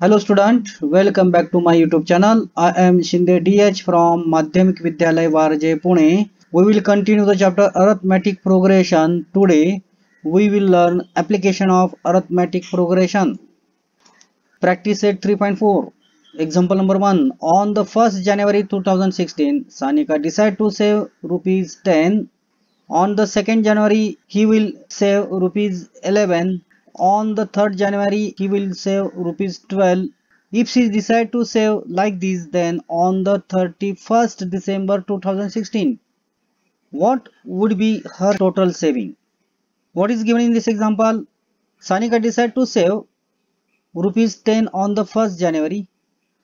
Hello student, welcome back to my YouTube channel. I am Shinde DH from Madhyamik Vidyalay Warje Pune. We will continue the chapter Arithmetic Progression. Today we will learn application of arithmetic progression. Practice set 3.4. Example number 1. On the 1st January 2016, Sanika decided to save rupees 10. On the 2nd January, he will save rupees 11. On the 3rd January, he will save rupees 12. If she decide to save like this, then on the 31st December 2016, what would be her total saving? What is given in this example? Sanika decide to save rupees 10 on the 1st January,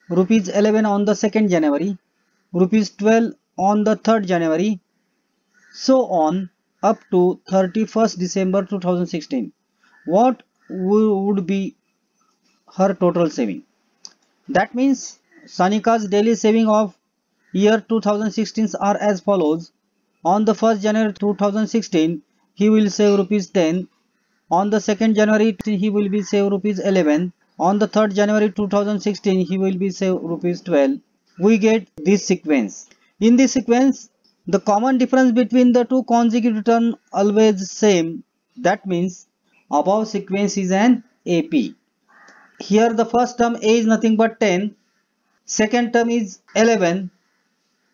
rupees 11 on the 2nd January, rupees 12 on the 3rd January, so on up to 31st December 2016. What would be her total saving? That means Sanika's daily saving of year 2016 are as follows. On the 1st January 2016, he will save rupees 10. On the 2nd January, he will be save rupees 11. On the 3rd January 2016, he will be save rupees 12. We get this sequence. In this sequence, the common difference between the two consecutive terms always same. That means above sequence is an AP. Here the first term A is nothing but 10. Second term is 11.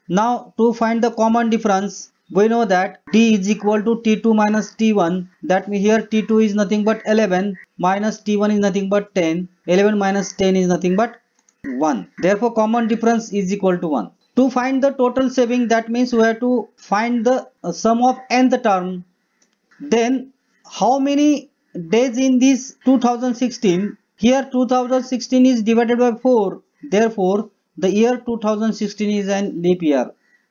Now to find the common difference, we know that D is equal to T2 minus T1. That means here T2 is nothing but 11 minus T1 is nothing but 10. 11 minus 10 is nothing but 1. Therefore common difference is equal to 1. To find the total saving, that means we have to find the sum of nth term. Then how many days in this 2016? Here 2016 is divided by 4. Therefore the year 2016 is an leap year.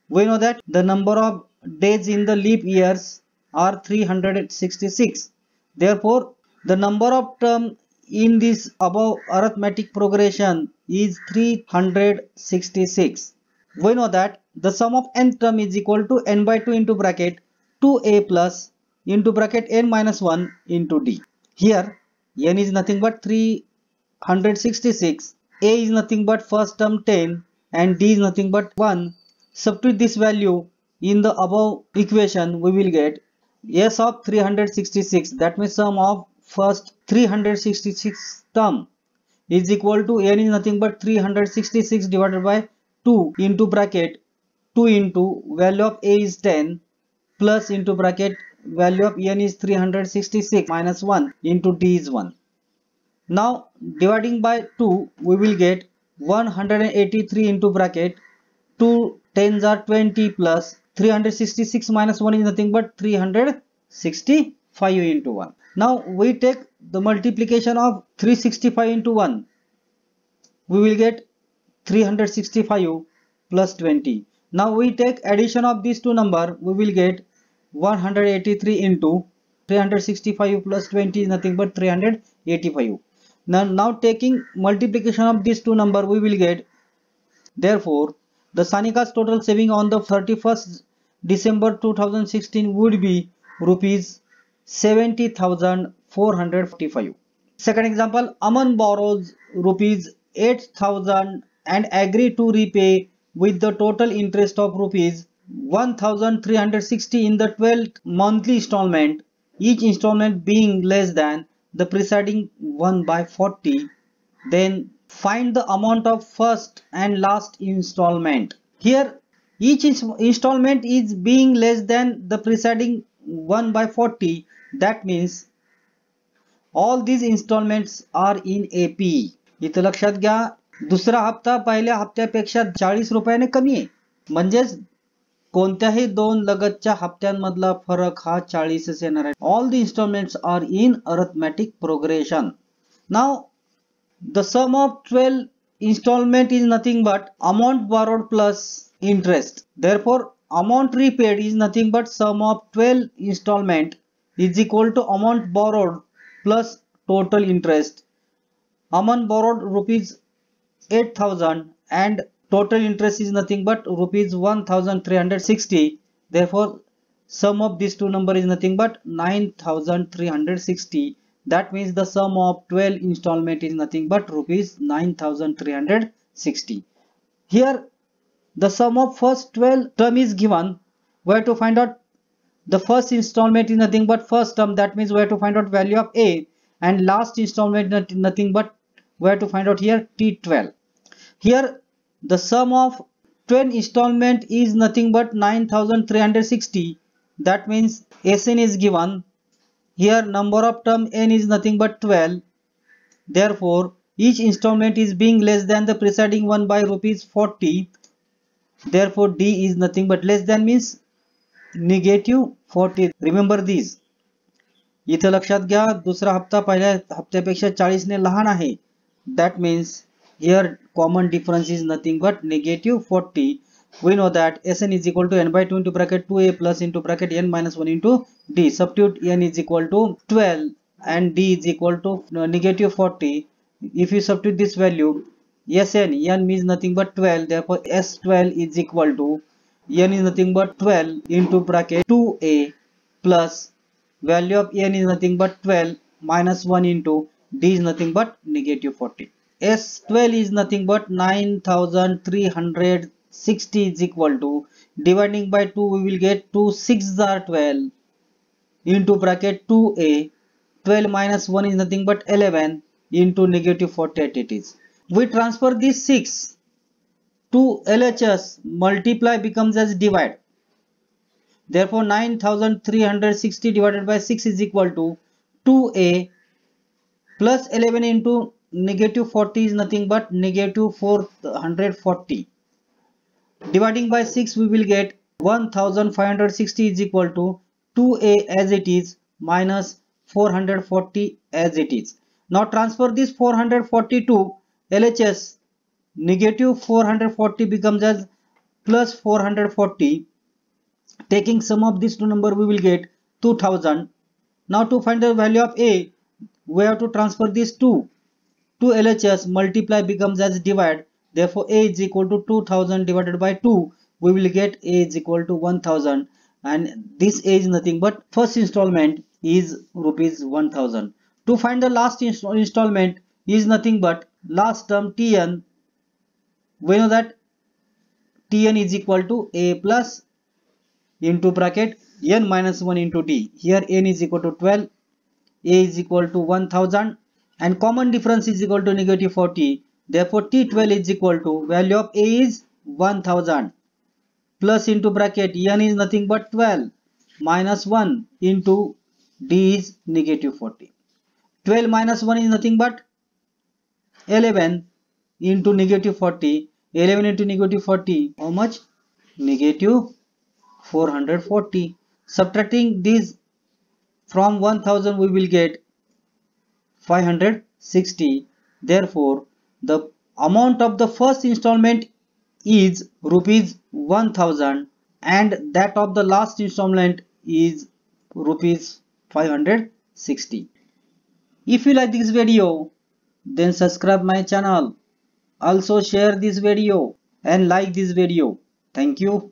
We know that the number of days in the leap years are 366. Therefore the number of terms in this above arithmetic progression is 366. We know that the sum of nth term is equal to n by 2 into bracket 2a plus into bracket n minus 1 into d. Here n is nothing but 366, a is nothing but first term 10 and d is nothing but 1. Substitute this value in the above equation, we will get s of 366, that means sum of first 366 term is equal to n is nothing but 366 divided by 2 into bracket 2 into value of a is 10 plus into bracket value of n is 366 minus 1 into d is 1. Now dividing by 2, we will get 183 into bracket 2 tens are 20 plus 366 minus 1 is nothing but 365 into 1. Now we take the multiplication of 365 into 1. We will get 365 plus 20. Now we take addition of these two numbers. We will get 183 into 365 plus 20 is nothing but 385. Now taking multiplication of these two numbers, we will get, therefore the Sanika's total saving on the 31st December 2016 would be rupees 70,445. Second example, Aman borrows rupees 8,000 and agree to repay with the total interest of rupees 1,360 in the 12th monthly installment, each installment being less than the preceding one by 40. Then find the amount of first and last installment. Here each installment is being less than the preceding 1 by 40. That means all these installments are in AP. इथं लक्षात घ्या, दुसरा हप्ता पहिल्या हप्त्यापेक्षा 40 रुपयाने कमी आहे. म्हणजेच कोणत्याही दोन लगतच्या हप्त्यांमधला फरक हा 40च येणार आहे. All the installments are in arithmetic progression. Now the sum of 12 installment is nothing but amount borrowed plus interest. Therefore amount repaid is nothing but sum of 12 installment is equal to amount borrowed plus total interest. Aman borrowed rupees 8,000 and total interest is nothing but rupees 1,360. Therefore sum of these two numbers is nothing but 9,360. That means the sum of 12 installment is nothing but rupees 9,360. Here the sum of first 12 term is given. We have to find out the first installment is nothing but first term. That means we have to find out value of A, and last installment nothing but we have to find out here T12. Here the sum of 12 installment is nothing but 9,360. That means Sn is given. Here number of term n is nothing but 12. Therefore each installment is being less than the preceding one by rupees 40. Therefore D is nothing but less than means negative 40. Remember these. इथे लक्षात घ्या, दुसरा हप्ता पहिल्या हप्त्यापेक्षा 40 ने लहान आहे. That means here common difference is nothing but negative 40. We know that Sn is equal to n by 2 into bracket 2a plus into bracket n minus 1 into d. Substitute n is equal to 12 and d is equal to negative 40. If you substitute this value, Sn, n means nothing but 12. Therefore S12 is equal to n is nothing but 12 into bracket 2a plus value of n is nothing but 12 minus 1 into d is nothing but negative 40. S12 is nothing but 9,360 is equal to, dividing by 2 we will get 2 6 are 12 into bracket 2a, 12 minus 1 is nothing but 11 into negative 48 it is. We transfer this 6 to LHS, multiply becomes as divide. Therefore 9,360 divided by 6 is equal to 2a plus 11 into negative 40 is nothing but negative 440. Dividing by 6 we will get 1,560 is equal to 2a as it is minus 440 as it is. Now transfer this 440 to LHS. Negative 440 becomes as plus 440. Taking sum of these two numbers we will get 2000. Now to find the value of A, we have to transfer this 2 to LHS, multiply becomes as divide. Therefore A is equal to 2000 divided by 2. We will get A is equal to 1000, and this A is nothing but first installment is rupees 1000. To find the last installment is nothing but last term Tn. We know that Tn is equal to A plus into bracket n minus 1 into d. Here n is equal to 12, A is equal to 1000, and common difference is equal to negative 40. Therefore T12 is equal to value of A is 1000 plus into bracket n is nothing but 12 minus 1 into d is negative 40. 12 minus 1 is nothing but 11 into negative 40. 11 into negative 40, how much? Negative 440. Subtracting this from 1000 we will get 560. Therefore the amount of the first installment is rupees 1000 and that of the last installment is rupees 560. If you like this video, then subscribe my channel. Also share this video and like this video. Thank you.